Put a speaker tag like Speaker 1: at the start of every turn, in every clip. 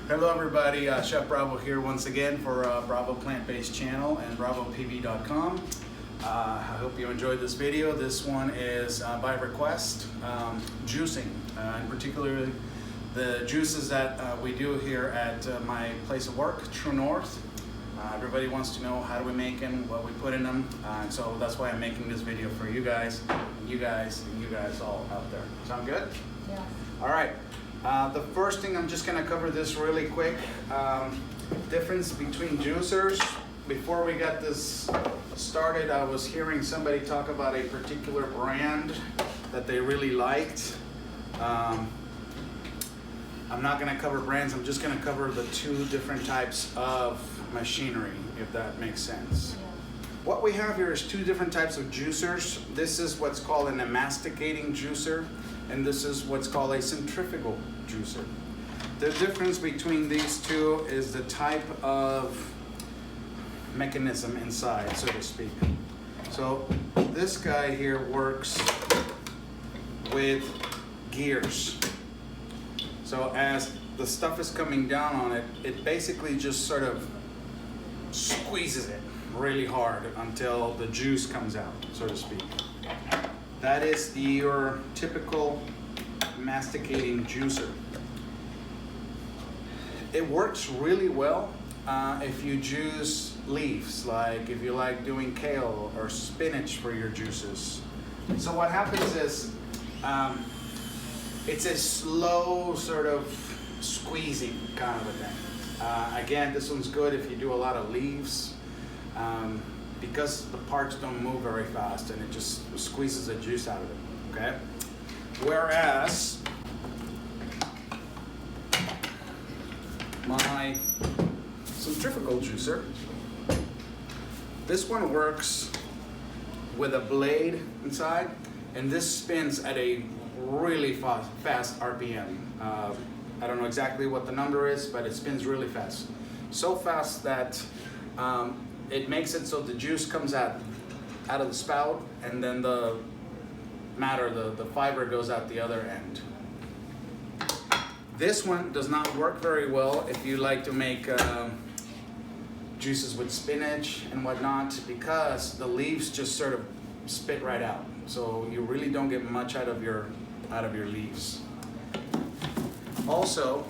Speaker 1: Hello everybody, Chef Bravo here once again for Bravo Plant-Based Channel and BravoPB.com. I hope you enjoyed this video. This one is by request, juicing, in particular the juices that we do here at my place of work, True North. Everybody wants to know how do we make them, what we put in them, and so that's why I'm making this video for you guys, and you guys all out there. Sound good?
Speaker 2: Yeah.
Speaker 1: All right. The first thing, I'm just going to cover this really quick. Difference between juicers. Before we got this started, I was hearing somebody talk about a particular brand that they really liked. I'm not going to cover brands. I'm just going to cover the two different types of machinery, if that makes sense.
Speaker 2: Yeah.
Speaker 1: What we have here is two different types of juicers. This is what's called a masticating juicer, and this is what's called a centrifugal juicer. The difference between these two is the type of mechanism inside, so to speak. So this guy here works with gears. So as the stuff is coming down on it, it basically just sort of squeezes it really hard until the juice comes out, so to speak. That is your typical masticating juicer. It works really well if you juice leaves, like if you like doing kale or spinach for your juices. So what happens is it's a slow sort of squeezing kind of a thing. Again, this one's good if you do a lot of leaves because the parts don't move very fast and it just squeezes the juice out of it, okay? Whereas my centrifugal juicer, this one works with a blade inside, and this spins at a really fast RPM. I don't know exactly what the number is, but it spins really fast. So fast that it makes it so the juice comes out of the spout, and then the matter, the fiber goes out the other end. This one does not work very well if you like to make juices with spinach and whatnot, because the leaves just sort of spit right out. So you really don't get much out of your leaves. Also,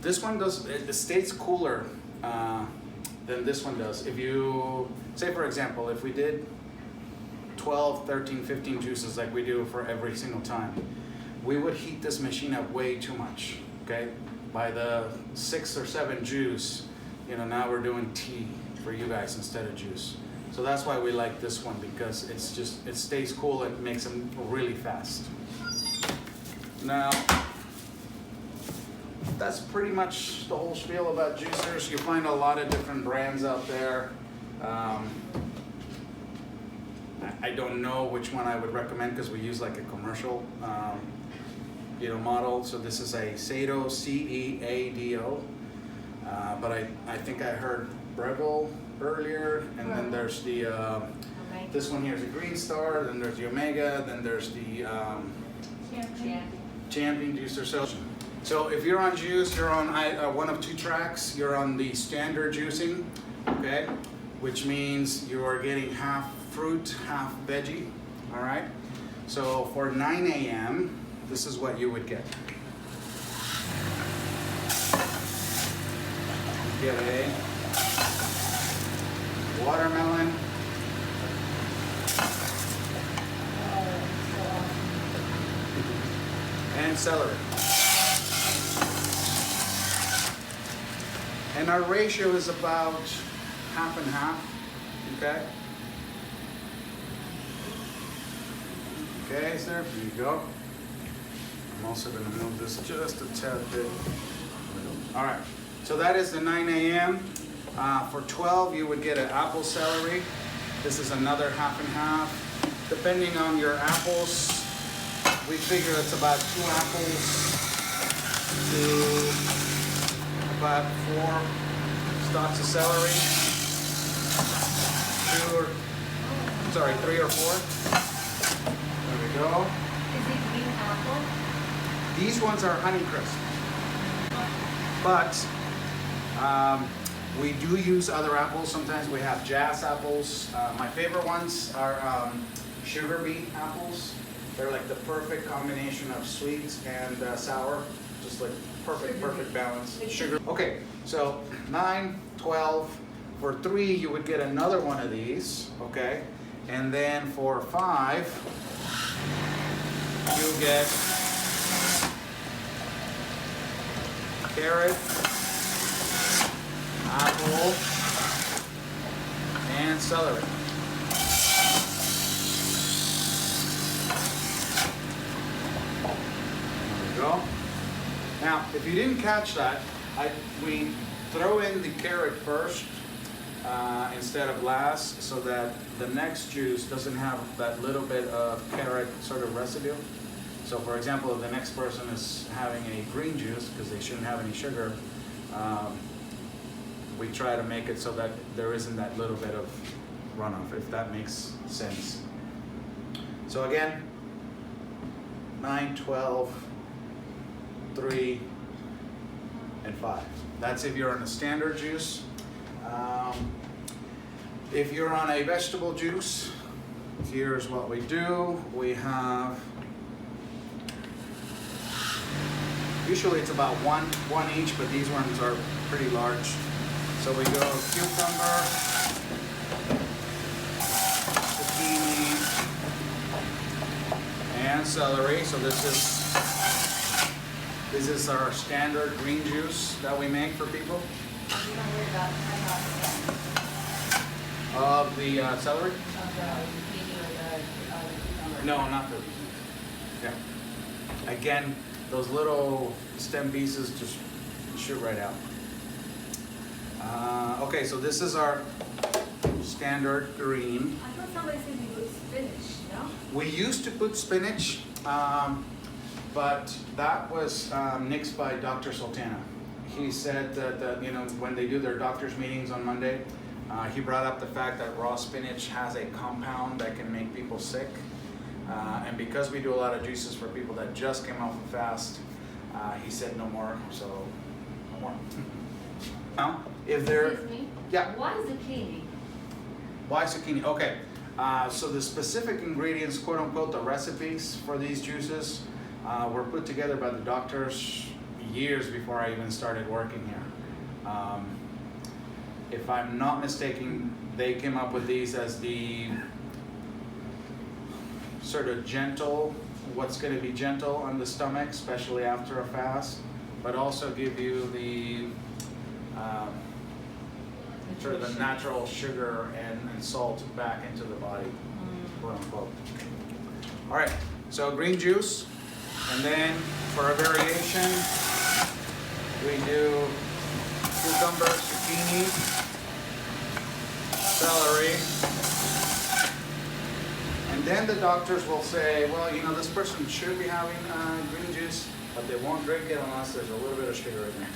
Speaker 1: this one it stays cooler than this one does. If you, say for example, if we did 12, 13, 15 juices like we do for every single time, we would heat this machine up way too much, okay? By the 6 or 7 juice, now we're doing tea for you guys instead of juice. So that's why we like this one, because it stays cool and makes them really fast. Now, that's pretty much the whole spiel about juicers. You find a lot of different brands out there. I don't know which one I would recommend because we use like a commercial model. So this is a Ceado, C-E-A-D-O. But I think I heard Breville earlier, and then there's the, this one here is a Green Star, then there's the Omega, then there's the Champion juicer. So if you're on juice, you're on one of two tracks. You're on the standard juicing, okay? Which means you are getting half fruit, half veggie, all right? So for 9 a.m., this is what you would get. You get a watermelon, and celery. And our ratio is about half and half, okay? Okay, so there you go. I'm also gonna move this just a tad bit. All right, so that is the 9 a.m. For 12, you would get an apple celery. This is another half and half. Depending on your apples, we figure it's about 2 apples to about 4 stalks of celery. 3 or 4. There we go.
Speaker 2: Is it green apple?
Speaker 1: These ones are Honeycrisp. But we do use other apples. Sometimes we have Jazz apples. My favorite ones are sugar beet apples. They're like the perfect combination of sweet and sour. Just like perfect balance. Sugar. Okay, so 9, 12. For 3, you would get another one of these, okay? And then for 5, you get carrot, apple, and celery. There we go. Now, if you didn't catch that, we throw in the carrot first instead of last, so that the next juice doesn't have that little bit of carrot sort of residue. So for example, if the next person is having a green juice, because they shouldn't have any sugar, we try to make it so that there isn't that little bit of runoff, if that makes sense. So again, 9, 12, 3, and 5. That's if you're on a standard juice. If you're on a vegetable juice, here's what we do. We have, usually it's about one each, but these ones are pretty large. So we go cucumber, zucchini, and celery. So this is our standard green juice that we make for people. Of the celery? No, not the. Yeah. Again, those little stem pieces just shoot right out. Okay, so this is our standard green.
Speaker 2: I thought somebody said you put spinach, no?
Speaker 1: We used to put spinach, but that was nixed by Dr. Sultana. He said that when they do their doctor's meetings on Monday, he brought up the fact that raw spinach has a compound that can make people sick. And because we do a lot of juices for people that just came off a fast, he said no more, so no more. Now, if they're...
Speaker 2: Excuse me?
Speaker 1: Yeah.
Speaker 2: Why zucchini?
Speaker 1: Why zucchini? Okay, so the specific ingredients, quote unquote, the recipes for these juices were put together by the doctors years before I even started working here. If I'm not mistaken, they came up with these as the sort of gentle, what's going to be gentle on the stomach, especially after a fast, but also give you the sort of the natural sugar and salt back into the body, quote unquote. All right, so green juice, and then for a variation, we do cucumber, zucchini, celery, and then the doctors will say, well, this person should be having green juice, but they won't drink it unless there's a little bit of sugar in there.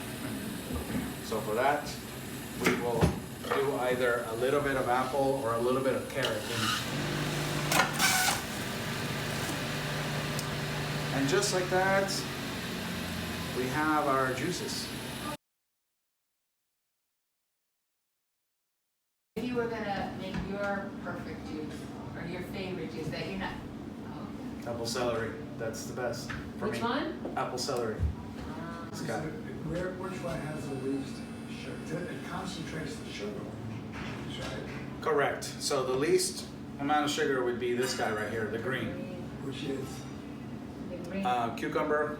Speaker 1: So for that, we will do either a little bit of apple or a little bit of carrot in it. And just like that, we have our juices.
Speaker 2: If you were gonna make your perfect juice, or your favorite juice that you're not,
Speaker 1: Apple celery, that's the best for
Speaker 2: which
Speaker 1: me.
Speaker 2: one?
Speaker 1: Apple celery. It's got it.
Speaker 3: Which one has the least sugar? It concentrates the sugar, right?
Speaker 1: Correct. So the least amount of sugar would be this guy right here, the green.
Speaker 3: Which is
Speaker 2: The green.
Speaker 1: Cucumber,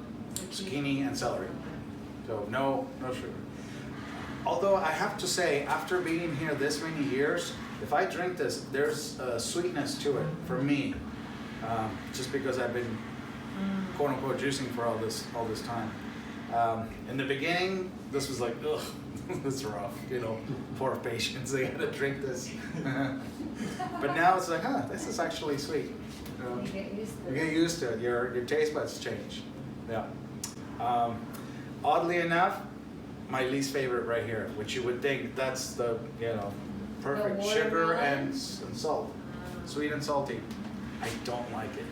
Speaker 1: zucchini, and celery. So no sugar. Although I have to say, after being here this many years, if I drink this, there's a sweetness to it for me, just because I've been quote unquote juicing for all this time. In the beginning, this was like, ugh, this is rough, poor patients, they gotta drink this. But now it's like, this is actually sweet.
Speaker 2: You get used to
Speaker 1: You
Speaker 2: it.
Speaker 1: get used to it, your taste buds change. Yeah. Oddly enough, my least favorite right here, which you would think that's the, perfect
Speaker 2: The
Speaker 1: sugar
Speaker 2: watermelon?
Speaker 1: and salt, sweet and salty. I don't like it.